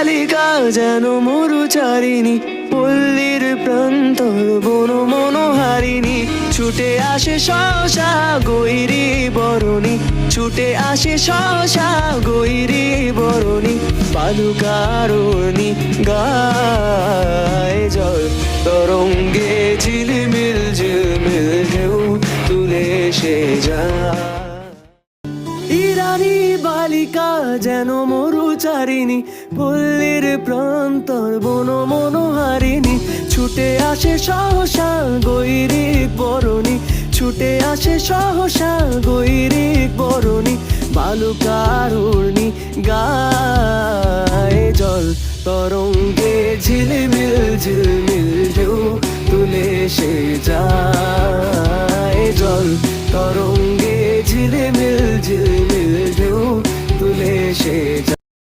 বালিকা যেন মরুচারিণী, পল্লীর প্রান্তর বন মনোহারিণী। ছুটে আসে সহসা গৈরী বরণী, ছুটে আসে সহসা গৈরী বরণী। বালুকারণী গায়ে জল তরঙ্গে ঝিলমিল ঝিলমিল ঢেউ তুলে সে যায়। ইরানী বালিকা যেন মরুচারিণী, পল্লীর প্রান্তর বন মনোহারিণী। ছুটে আসে সহসা গৈরিক বরণী, ছুটে আসে সহসা গৈরিক বরণী। বালুকারণী গায়ে জল তরঙ্গে ঝিলমিল ঝিলমিল ঢেউ তুলে সে যায়। জল তরঙ্গে ঝিলমিল